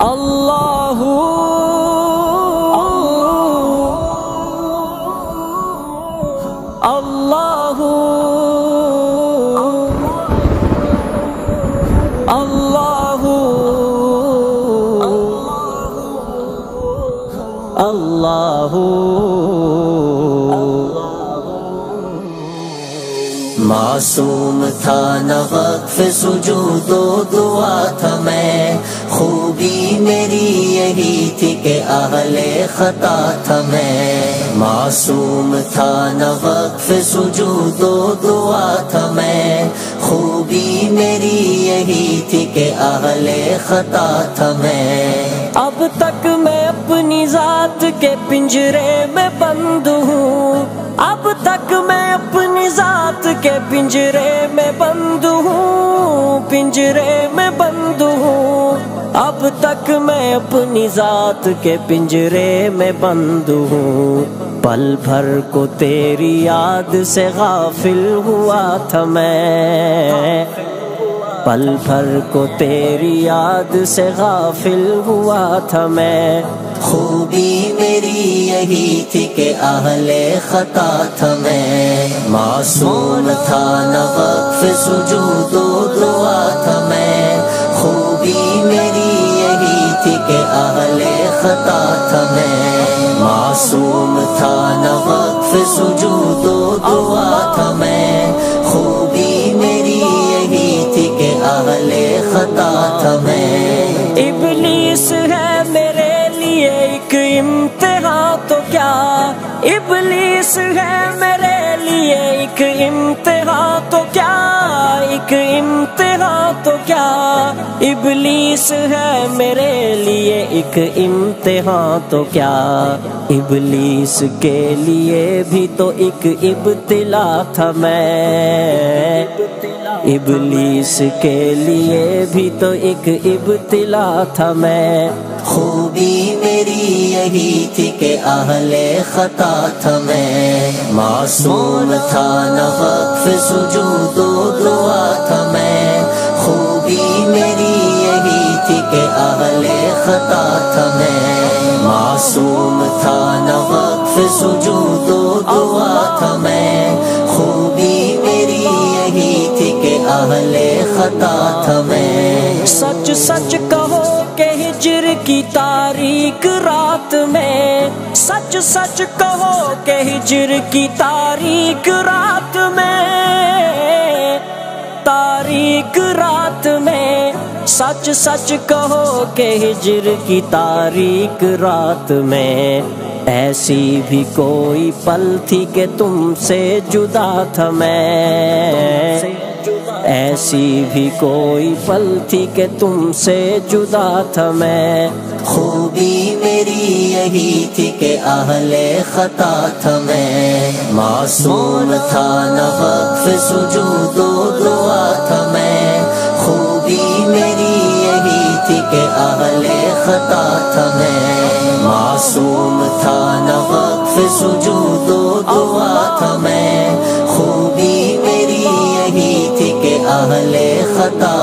اللہ اللہ اللہ اللہ معصوم تھا نہ وقف سجود و دعا تھا میں، خوبی میری یہی تھی کہ اہل خطا تھا میں۔ معصوم تھا نہ وقف سجود و دعا تھا میں، خوبی میری یہی تھی کہ اہل خطا تھا میں۔ اب تک میں اپنی ذات کے پنجرے میں بند ہوں، اب تک میں اپنی ذات کے پنجرے میں بند ہوں، پنجرے میں بند ہوں۔ اب تک میں اپنی ذات کے پنجرے میں بند ہوں، پل بھر کو تیری یاد سے غافل ہوا تھا میں، پل بھر کو تیری یاد سے غافل ہوا تھا میں۔ خوبی میری یہی تھی کہ اہل خطا تھا میں، معصوم تھا نہ وقف سجود و دعا تھا میں، خوبی میری یہی تھی کہ اہل خطا تھا میں۔ معصوم تھا نہ وقف سجود و دعا تھا میں، خوبی میری یہی تھی کہ اہل خطا تھا میں۔ ابلیس ہے میرے لیے ایک امتحان تو کیا، ابلیس ہے میرے لیے ایک امتحان تو کیا، ایک امتحان تو کیا، ابلیس ہے میرے لیے ایک امتحان تو کیا، ابلیس کے لیے بھی تو ایک ابتلا تھا میں، ابلیس کے لیے بھی تو ایک ابتلا تھا میں۔ خوبی میری یہی تھی کہ اہل خطا تھا میں، معصوم تھا نہ وقف سجود و دعا تھا میں، خوبی میری یہی تھی کہ اہل خطا تھا میں۔ معصوم تھا نہ وقف سجود و دعا تھا میں، خوبی میری یہی تھی کہ اہل خطا تھا میں۔ سچ سچ کہو کہ ہجر کی تاریک رات میں، سچ سچ کہو کہ ہجر کی تاریک رات میں، تاریک رات میں، سچ سچ کہو کہ ہجر کی تاریک رات میں، ایسی بھی کوئی پل تھی کہ تم سے جدا تھا میں، ایسی بھی کوئی پل تھی کہ تم سے جدا تھا میں۔ خوبی میری یہی تھی کہ اہل خطا تھا میں، معصوم تھا نہ وقف سجود و دعا تھا میں، خوبی میری یہی تھی کہ اہل خطا تھا میں۔ معصوم تھا نہ وقف سجود و دعا تھا میں، خوبی میری یہی تھی کہ اہل خطا